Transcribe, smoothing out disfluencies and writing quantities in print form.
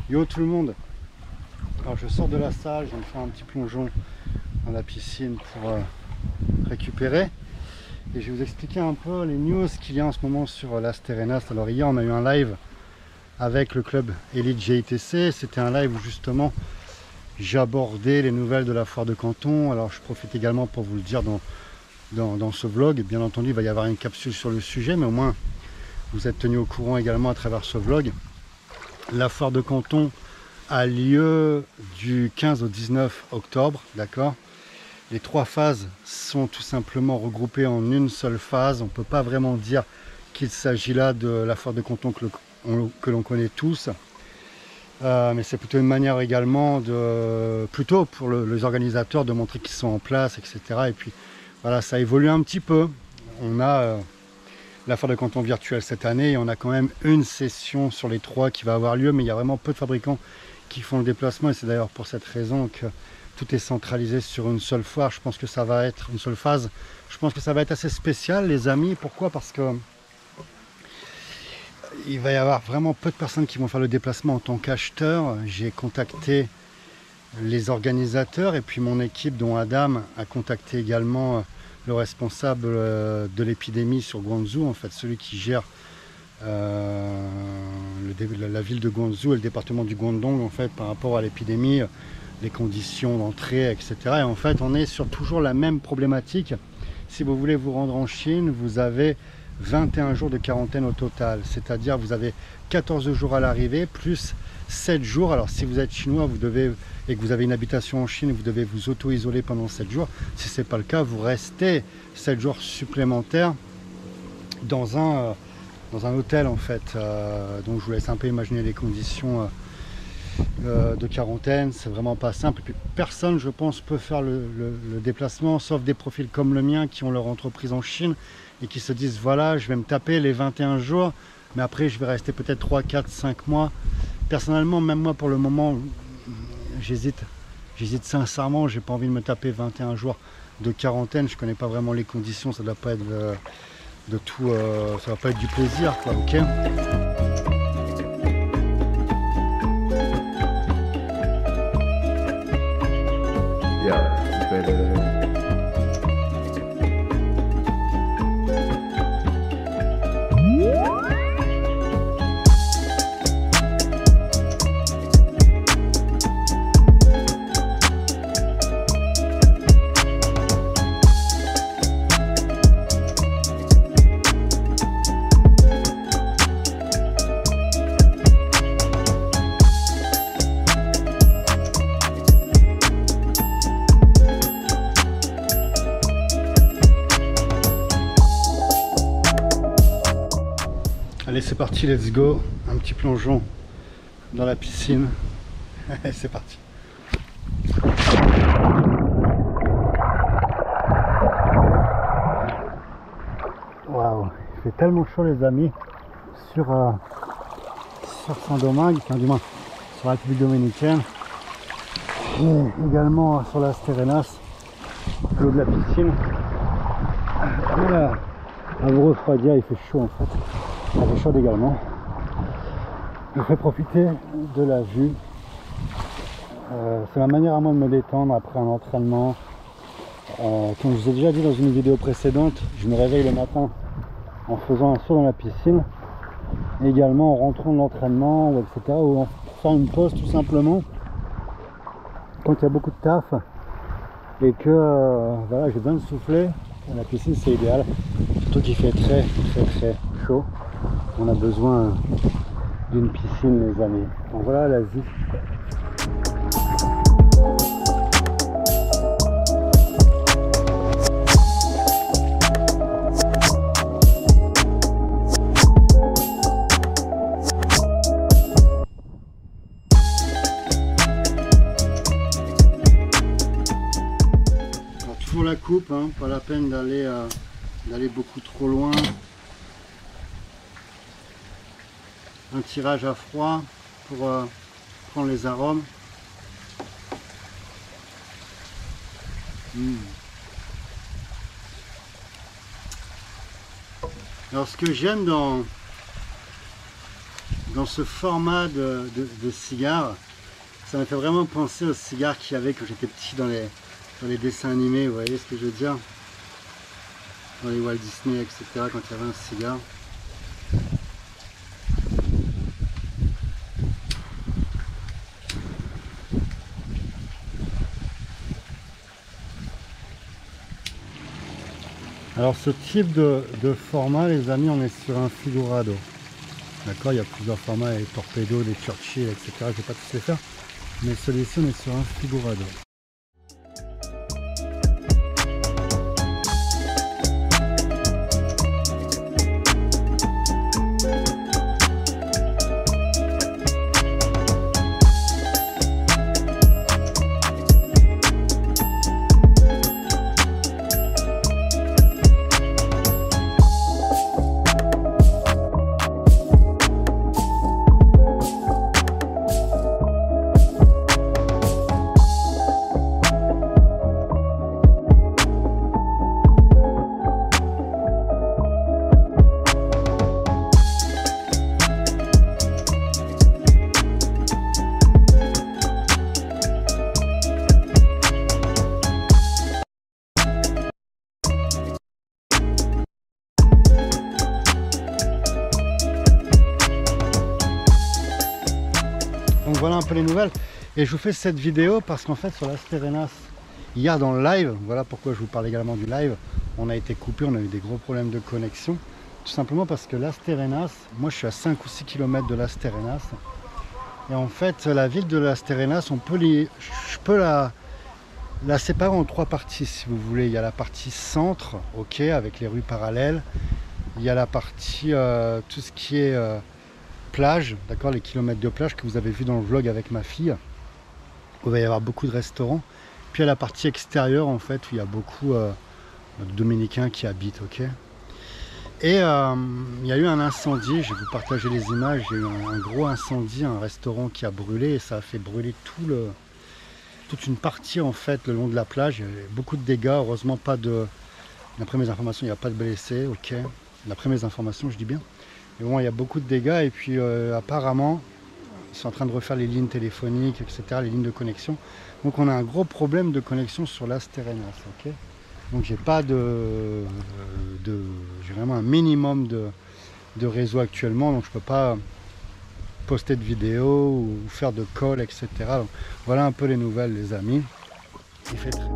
Yo tout le monde. Alors je sors de la salle, je viens de faire un petit plongeon dans la piscine pour récupérer. Et je vais vous expliquer un peu les news qu'il y a en ce moment sur Las Terrenas. Alors hier on a eu un live avec le club Elite GITC. C'était un live où justement j'ai abordé les nouvelles de la foire de Canton. Alors je profite également pour vous le dire dans ce vlog. Bien entendu il va y avoir une capsule sur le sujet, mais au moins vous êtes tenus au courant également à travers ce vlog. La foire de Canton a lieu du 15 au 19 octobre, d'accord. Les trois phases sont tout simplement regroupées en une seule phase. On ne peut pas vraiment dire qu'il s'agit là de la foire de Canton que l'on connaît tous. Mais c'est plutôt une manière également plutôt pour les organisateurs de montrer qu'ils sont en place, etc. Et puis voilà, ça évolue un petit peu. On a la foire de Canton virtuelle cette année et on a quand même une session sur les trois qui va avoir lieu, mais il y a vraiment peu de fabricants qui font le déplacement et c'est d'ailleurs pour cette raison que tout est centralisé sur une seule foire. Je pense que ça va être une seule phase. Je pense que ça va être assez spécial, les amis. Pourquoi? Parce que il va y avoir vraiment peu de personnes qui vont faire le déplacement en tant qu'acheteur. J'ai contacté les organisateurs et puis mon équipe, dont Adam, a contacté également le responsable de l'épidémie sur Guangzhou, en fait celui qui gère la ville de Guangzhou et le département du Guangdong en fait par rapport à l'épidémie, les conditions d'entrée, etc. Et en fait on est sur toujours la même problématique. Si vous voulez vous rendre en Chine, vous avez 21 jours de quarantaine au total, c'est-à-dire vous avez 14 jours à l'arrivée plus 7 jours. Alors si vous êtes chinois et que vous avez une habitation en Chine, vous devez vous auto-isoler pendant 7 jours. Si ce n'est pas le cas, vous restez 7 jours supplémentaires dans un hôtel en fait. Donc je vous laisse un peu imaginer les conditions de quarantaine. C'est vraiment pas simple. Et puis personne, je pense, peut faire le déplacement, sauf des profils comme le mien qui ont leur entreprise en Chine et qui se disent voilà, je vais me taper les 21 jours, mais après je vais rester peut-être 3, 4, 5 mois. Personnellement, même moi pour le moment, j'hésite sincèrement. J'ai pas envie de me taper 21 jours de quarantaine. Je connais pas vraiment les conditions. Ça doit pas être de tout, ça va pas être du plaisir, quoi. Ok. Yeah, better. Allez, c'est parti, let's go. Un petit plongeon dans la piscine. C'est parti. Waouh, il fait tellement chaud les amis sur Saint-Domingue, enfin du moins sur la République dominicaine. Et également sur Las Terrenas, l'eau de la piscine. Voilà. À vous refroidir, il fait chaud en fait. Elle est chaude également. Je fais profiter de la vue. C'est ma manière à moi de me détendre après un entraînement. Comme je vous ai déjà dit dans une vidéo précédente, je me réveille le matin en faisant un saut dans la piscine. Et également en rentrant de l'entraînement, etc. Ou en faisant une pause tout simplement. Quand il y a beaucoup de taf et que voilà, j'ai besoin de souffler, la piscine c'est idéal. Surtout qu'il fait très chaud. On a besoin d'une piscine les amis. Donc voilà la vie. Alors, toujours la coupe, hein, pas la peine d'aller beaucoup trop loin. Un tirage à froid pour prendre les arômes. Alors ce que j'aime dans dans ce format de cigare. Ça m'a fait vraiment penser aux cigares qu'il y avait quand j'étais petit dans les dessins animés, vous voyez ce que je veux dire? Dans les Walt Disney, etc., quand il y avait un cigare. Alors ce type de format, les amis, on est sur un figurado. D'accord, il y a plusieurs formats, les torpedos, les Churchill, etc. Je ne vais pas tous les faire, mais celui-ci, on est sur un figurado. Donc voilà un peu les nouvelles. Et je vous fais cette vidéo parce qu'en fait sur l'Asterenas, hier dans le live, voilà pourquoi je vous parle également du live, on a été coupé, on a eu des gros problèmes de connexion. Tout simplement parce que l'Asterenas, moi je suis à 5 ou 6 km de l'Asterenas. Et en fait la ville de l'Asterenas, je peux la séparer en 3 parties si vous voulez. Il y a la partie centre, ok, avec les rues parallèles. Il y a la partie, tout ce qui est plage, d'accord, les kilomètres de plage que vous avez vu dans le vlog avec ma fille, où il va y avoir beaucoup de restaurants. Puis à la partie extérieure en fait, où il y a beaucoup de Dominicains qui habitent, ok. Et il y a eu un incendie, je vais vous partager les images, il y a eu un gros incendie, un restaurant qui a brûlé et ça a fait brûler toute une partie en fait le long de la plage. Il y a eu beaucoup de dégâts, heureusement pas de, d'après mes informations il n'y a pas de blessés, ok. D'après mes informations je dis bien. Mais bon, il y a beaucoup de dégâts et puis apparemment, ils sont en train de refaire les lignes téléphoniques, etc., les lignes de connexion. Donc on a un gros problème de connexion sur l'Asterenas, ok. Donc j'ai pas j'ai vraiment un minimum de réseau actuellement, donc je peux pas poster de vidéos ou faire de calls, etc. Donc voilà un peu les nouvelles, les amis. Il fait très...